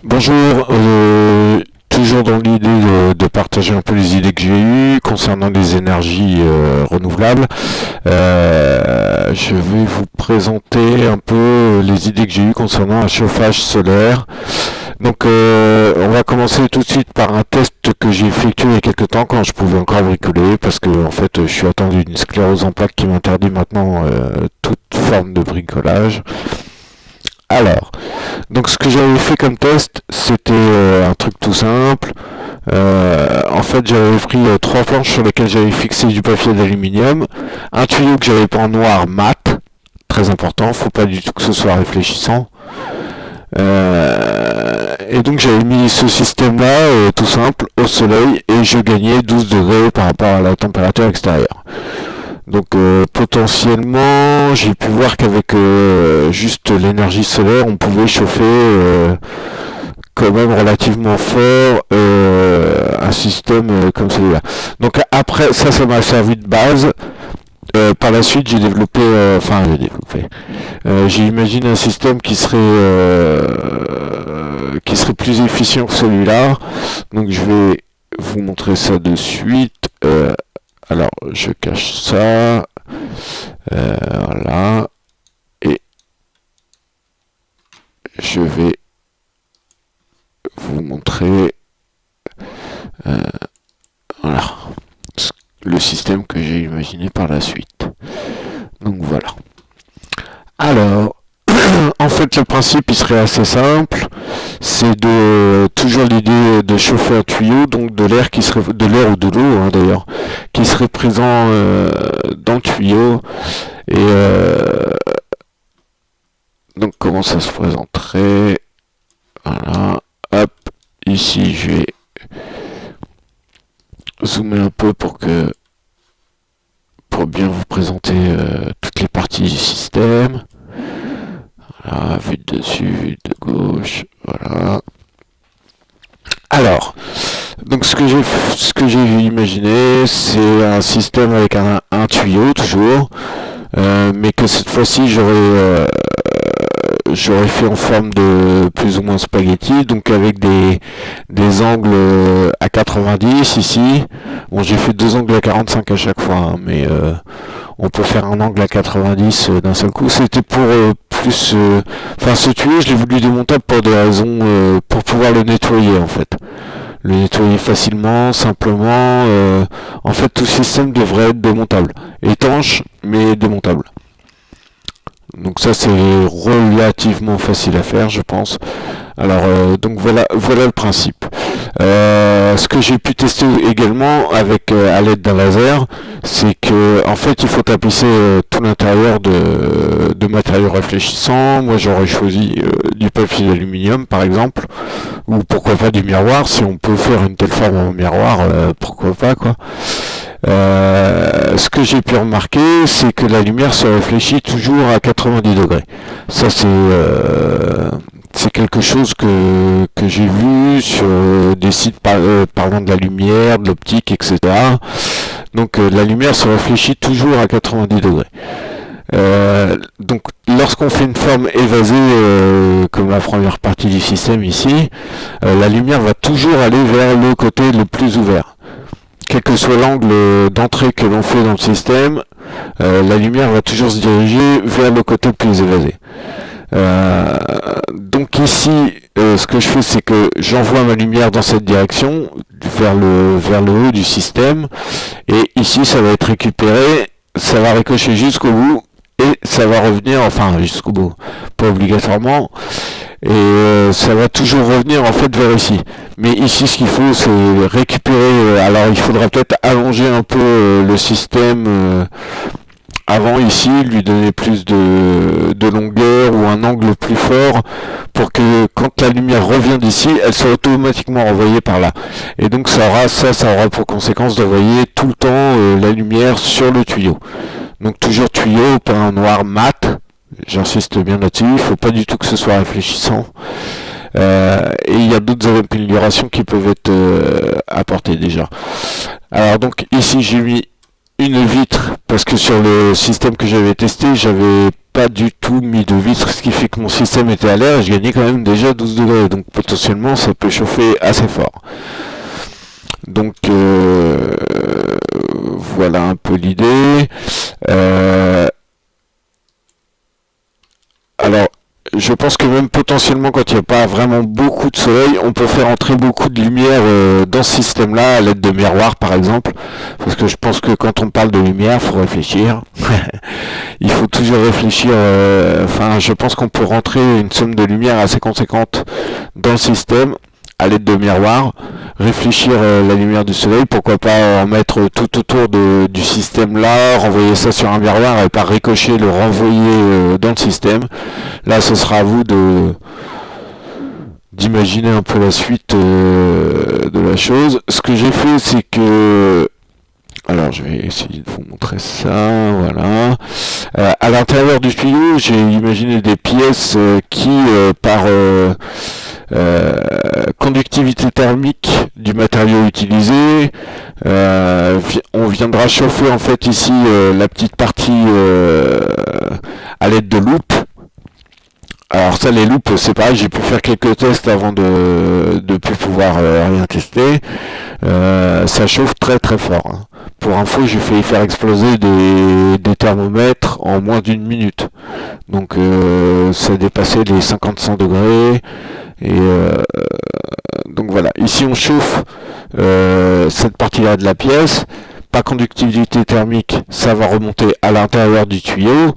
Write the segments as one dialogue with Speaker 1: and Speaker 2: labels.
Speaker 1: Bonjour, toujours dans l'idée de partager un peu les idées que j'ai eues concernant les énergies renouvelables. Je vais vous présenter un peu les idées que j'ai eues concernant un chauffage solaire. Donc on va commencer tout de suite par un test que j'ai effectué il y a quelques temps quand je pouvais encore bricoler parce que en fait je suis atteint d'une sclérose en plaques qui m'interdit maintenant toute forme de bricolage. Alors, donc ce que j'avais fait comme test, c'était un truc tout simple. En fait, j'avais pris trois planches sur lesquelles j'avais fixé du papier d'aluminium, un tuyau que j'avais peint en noir mat, très important, faut pas du tout que ce soit réfléchissant. Et donc j'avais mis ce système-là, tout simple, au soleil, et je gagnais 12 degrés par rapport à la température extérieure. Donc potentiellement, j'ai pu voir qu'avec juste l'énergie solaire, on pouvait chauffer quand même relativement fort un système comme celui-là. Donc après, ça m'a servi de base. Par la suite, j'ai imaginé un système qui serait plus efficient que celui-là. Donc je vais vous montrer ça de suite. Alors, je cache ça. Voilà. Et je vais vous montrer voilà, le système que j'ai imaginé par la suite. Donc voilà. Alors, en fait, le principe, il serait assez simple. C'est de toujours l'idée de chauffer un tuyau, donc de l'air de l'air ou de l'eau d'ailleurs, qui serait présent dans le tuyau. Et donc comment ça se présenterait? Voilà. Hop. Ici, je vais zoomer un peu pour bien vous présenter toutes les parties du système. Voilà, vue de dessus, vue de gauche, voilà. Alors, donc ce que j'ai imaginé, c'est un système avec un tuyau toujours, mais que cette fois-ci j'aurais fait en forme de plus ou moins spaghetti, donc avec des angles à 90 ici. Bon, j'ai fait deux angles à 45 à chaque fois, mais on peut faire un angle à 90 d'un seul coup. C'était pour plus... Enfin, ce tuyau, je l'ai voulu démontable pour des raisons... pour pouvoir le nettoyer, en fait. Le nettoyer facilement, simplement. En fait, tout système devrait être démontable. Étanche, mais démontable. Donc ça, c'est relativement facile à faire, je pense. Alors, donc voilà le principe. Ce que j'ai pu tester également avec à l'aide d'un laser, c'est que en fait il faut tapisser tout l'intérieur de matériaux réfléchissants. Moi j'aurais choisi du papier d'aluminium par exemple, ou pourquoi pas du miroir. Si on peut faire une telle forme en miroir, pourquoi pas quoi. Ce que j'ai pu remarquer, c'est que la lumière se réfléchit toujours à 90 degrés. Ça c'est quelque chose que j'ai vu sur des sites parlant de la lumière, de l'optique, etc. Donc la lumière se réfléchit toujours à 90 degrés. Donc lorsqu'on fait une forme évasée comme la première partie du système ici, la lumière va toujours aller vers le côté le plus ouvert. Quel que soit l'angle d'entrée que l'on fait dans le système, la lumière va toujours se diriger vers le côté le plus évasé. Donc ici, ce que je fais, c'est que j'envoie ma lumière dans cette direction, vers le haut du système, et ici ça va être récupéré, ça va ricocher jusqu'au bout, et ça va revenir, enfin jusqu'au bout, pas obligatoirement, et ça va toujours revenir en fait vers ici. Mais ici ce qu'il faut c'est récupérer, alors il faudra peut-être allonger un peu le système avant ici, lui donner plus de longueur ou un angle plus fort pour que quand la lumière revient d'ici, elle soit automatiquement renvoyée par là. Et donc ça aura pour conséquence d'envoyer tout le temps la lumière sur le tuyau. Donc toujours tuyau peint en noir mat, j'insiste bien là-dessus, il ne faut pas du tout que ce soit réfléchissant. Et il y a d'autres améliorations qui peuvent être apportées déjà. Alors donc ici j'ai mis une vitre parce que sur le système que j'avais testé, j'avais pas du tout mis de vitre, ce qui fait que mon système était à l'air et je gagnais quand même déjà 12 degrés. Donc potentiellement ça peut chauffer assez fort. Donc voilà un peu l'idée. Alors je pense que même potentiellement quand il n'y a pas vraiment beaucoup de soleil, on peut faire entrer beaucoup de lumière dans ce système-là à l'aide de miroirs par exemple. Parce que je pense que quand on parle de lumière, il faut réfléchir. Il faut toujours réfléchir. Enfin, je pense qu'on peut rentrer une somme de lumière assez conséquente dans le système à l'aide de miroirs, réfléchir la lumière du soleil, pourquoi pas en mettre tout autour du système là, renvoyer ça sur un miroir et par ricochet le renvoyer dans le système. Là ce sera à vous d'imaginer un peu la suite de la chose. Ce que j'ai fait c'est que alors je vais essayer de vous montrer ça, voilà. À l'intérieur du tuyau, j'ai imaginé des pièces qui, par conductivité thermique du matériau utilisé, on viendra chauffer en fait ici la petite partie à l'aide de loupes. Alors ça, les loupes, c'est pareil, j'ai pu faire quelques tests avant de plus pouvoir rien tester. Ça chauffe très très fort, hein. Pour info, j'ai failli faire exploser des thermomètres en moins d'une minute. Donc ça dépassait les 50-100 degrés. Et donc voilà, ici on chauffe cette partie-là de la pièce. Pas conductivité thermique, ça va remonter à l'intérieur du tuyau.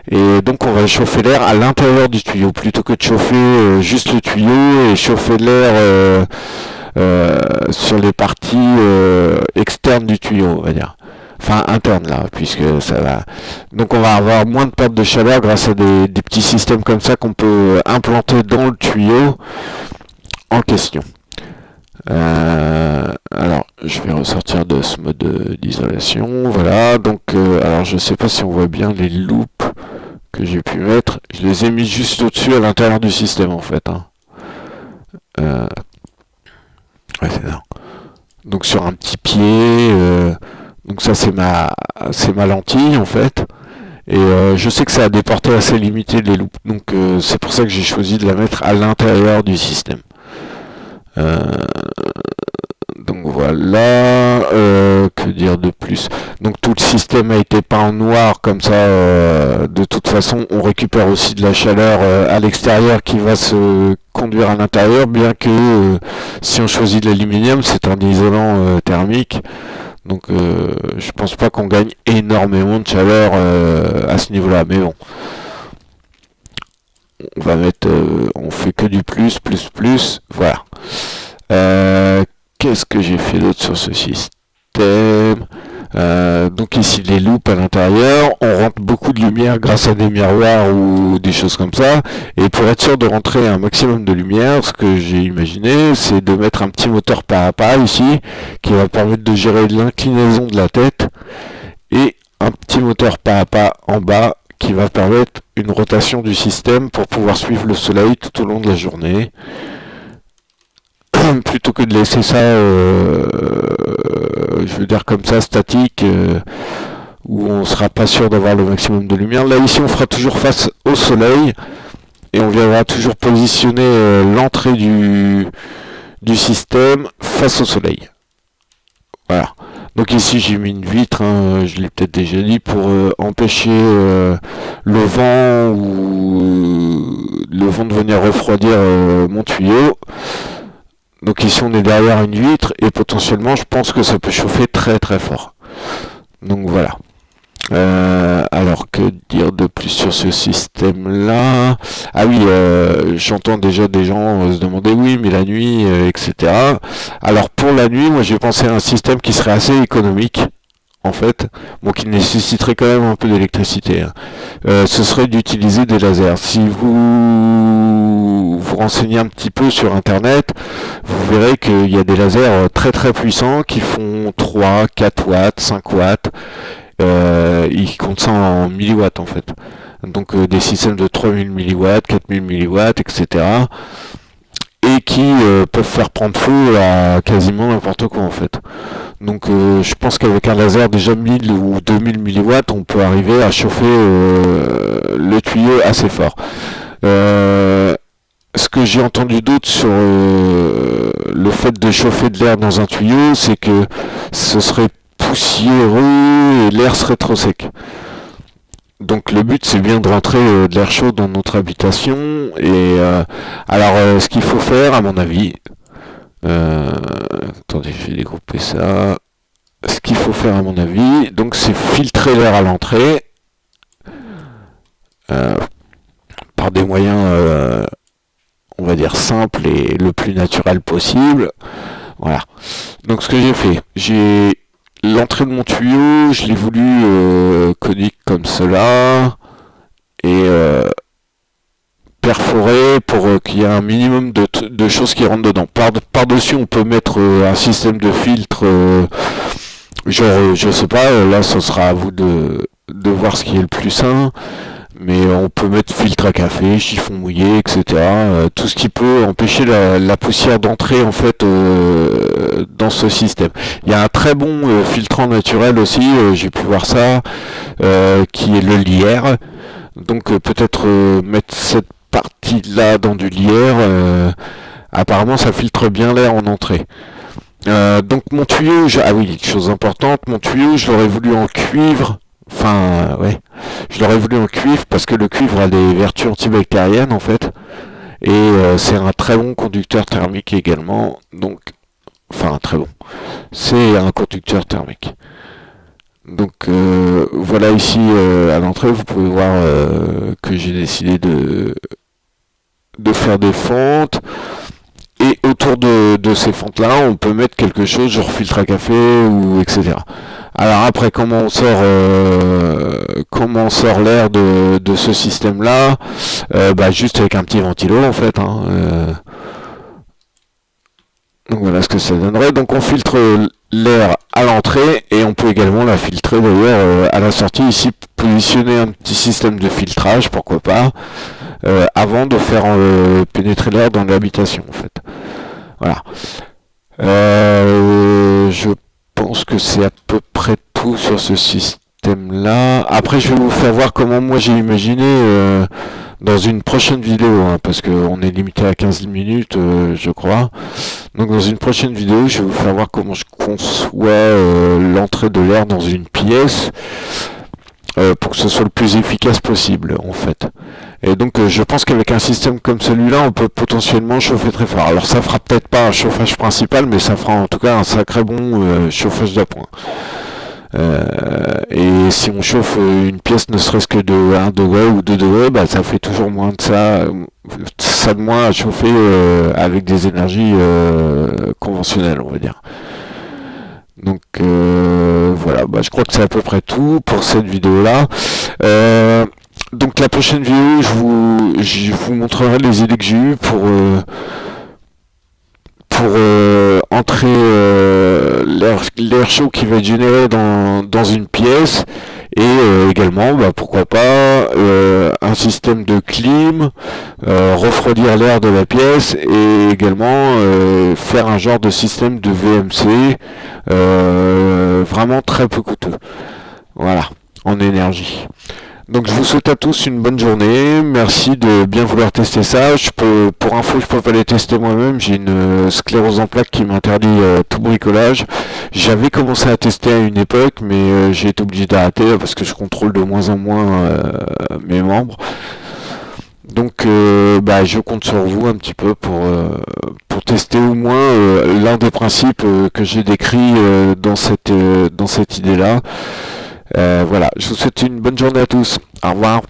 Speaker 1: Et donc on va chauffer l'air à l'intérieur du tuyau, plutôt que de chauffer juste le tuyau et chauffer l'air sur les parties externes du tuyau, on va dire. Enfin interne là, puisque ça va. Donc on va avoir moins de perte de chaleur grâce à des petits systèmes comme ça qu'on peut implanter dans le tuyau en question. Alors je vais ressortir de ce mode d'isolation, voilà. Donc alors je sais pas si on voit bien les loupes que j'ai pu mettre, je les ai mis juste au-dessus à l'intérieur du système en fait, hein. Ouais, c'est ça. Donc sur un petit pied, donc ça c'est ma lentille en fait. Et je sais que ça a des portées assez limitées les loupes, donc c'est pour ça que j'ai choisi de la mettre à l'intérieur du système. Donc voilà, que dire de plus? Donc tout le système a été peint en noir, comme ça de toute façon on récupère aussi de la chaleur à l'extérieur qui va se conduire à l'intérieur, bien que si on choisit de l'aluminium c'est un isolant thermique. Donc je pense pas qu'on gagne énormément de chaleur à ce niveau-là, mais bon. On va mettre, on fait que du plus, voilà. Qu'est-ce que j'ai fait d'autre sur ce système? Donc ici les loupes à l'intérieur, on rentre beaucoup de lumière grâce à des miroirs ou des choses comme ça, et pour être sûr de rentrer un maximum de lumière, ce que j'ai imaginé c'est de mettre un petit moteur pas à pas ici, qui va permettre de gérer l'inclinaison de la tête, et un petit moteur pas à pas en bas qui va permettre une rotation du système pour pouvoir suivre le soleil tout au long de la journée. Plutôt que de laisser ça, je veux dire comme ça, statique, où on sera pas sûr d'avoir le maximum de lumière. Là ici on fera toujours face au soleil, et on viendra toujours positionner l'entrée du système face au soleil. Voilà. Donc ici j'ai mis une vitre, hein, je l'ai peut-être déjà dit, pour empêcher le vent de venir refroidir mon tuyau. Donc ici on est derrière une vitre et potentiellement je pense que ça peut chauffer très très fort. Donc voilà. Alors que dire de plus sur ce système là? Ah oui, j'entends déjà des gens se demander oui mais la nuit, etc. Alors pour la nuit, moi j'ai pensé à un système qui serait assez économique en fait, bon qui nécessiterait quand même un peu d'électricité, hein. Ce serait d'utiliser des lasers. Si vous vous renseignez un petit peu sur internet, vous verrez qu'il y a des lasers très très puissants qui font 3, 4 watts, 5 watts. Ils comptent ça en milliwatts en fait. Donc des systèmes de 3000 milliwatts, 4000 milliwatts, etc. Et qui peuvent faire prendre feu à quasiment n'importe quoi en fait. Donc je pense qu'avec un laser déjà 1000 ou 2000 milliwatts, on peut arriver à chauffer le tuyau assez fort. Ce que j'ai entendu d'autre sur le fait de chauffer de l'air dans un tuyau, c'est que ce serait poussiéreux et l'air serait trop sec. Donc le but c'est bien de rentrer de l'air chaud dans notre habitation. Et alors ce qu'il faut faire à mon avis, attendez, je vais dégrouper ça. Ce qu'il faut faire à mon avis, donc c'est filtrer l'air à l'entrée par des moyens, on va dire simples et le plus naturel possible. Voilà. Donc ce que j'ai fait, j'ai l'entrée de mon tuyau, je l'ai voulu conique comme cela et perforé pour qu'il y ait un minimum de choses qui rentrent dedans. Par-dessus, on peut mettre un système de filtre, genre, je sais pas, là, ce sera à vous de voir ce qui est le plus sain, mais on peut mettre filtre à café, chiffon mouillé, etc. Tout ce qui peut empêcher la poussière d'entrer, en fait, dans ce système. Il y a un très bon filtrant naturel aussi, j'ai pu voir ça, qui est le lierre. Donc peut-être mettre cette partie-là dans du lierre, apparemment ça filtre bien l'air en entrée. Donc mon tuyau, ah oui, chose importante, mon tuyau je l'aurais voulu en cuivre, enfin ouais, je l'aurais voulu en cuivre parce que le cuivre a des vertus antibactériennes en fait, et c'est un très bon conducteur thermique également, donc, enfin très bon, c'est un conducteur thermique. Donc voilà ici à l'entrée, vous pouvez voir que j'ai décidé de faire des fentes. Et autour de ces fentes-là, on peut mettre quelque chose, genre filtre à café ou etc. Alors après, comment on sort l'air de ce système-là, bah juste avec un petit ventilo en fait. Hein, donc voilà ce que ça donnerait. Donc on filtre l'air à l'entrée et on peut également la filtrer d'ailleurs à la sortie. Ici, positionner un petit système de filtrage, pourquoi pas, avant de faire pénétrer l'air dans l'habitation en fait. Voilà. Je pense que c'est à peu près tout sur ce système-là. Après, je vais vous faire voir comment moi j'ai imaginé dans une prochaine vidéo, hein, parce qu'on est limité à 15 minutes, je crois. Donc dans une prochaine vidéo, je vais vous faire voir comment je conçois l'entrée de l'air dans une pièce pour que ce soit le plus efficace possible, en fait. Et donc je pense qu'avec un système comme celui-là, on peut potentiellement chauffer très fort. Alors ça fera peut-être pas un chauffage principal, mais ça fera en tout cas un sacré bon chauffage d'appoint. Et si on chauffe une pièce ne serait-ce que de 1 degré ou 2 degrés, bah, ça fait toujours moins de ça de moins à chauffer avec des énergies conventionnelles, on va dire. Donc voilà, bah, je crois que c'est à peu près tout pour cette vidéo-là. Donc la prochaine vidéo, je vous montrerai les idées que j'ai eues pour entrer l'air chaud qui va être généré dans une pièce, et également bah, pourquoi pas un système de clim, refroidir l'air de la pièce, et également faire un genre de système de VMC vraiment très peu coûteux, voilà, en énergie. Donc je vous souhaite à tous une bonne journée, merci de bien vouloir tester ça. Pour info, je peux pas les tester moi-même, j'ai une sclérose en plaques qui m'interdit tout bricolage. J'avais commencé à tester à une époque, mais j'ai été obligé d'arrêter parce que je contrôle de moins en moins mes membres. Donc bah, je compte sur vous un petit peu pour tester au moins l'un des principes que j'ai décrit dans cette idée-là. Voilà, je vous souhaite une bonne journée à tous. Au revoir.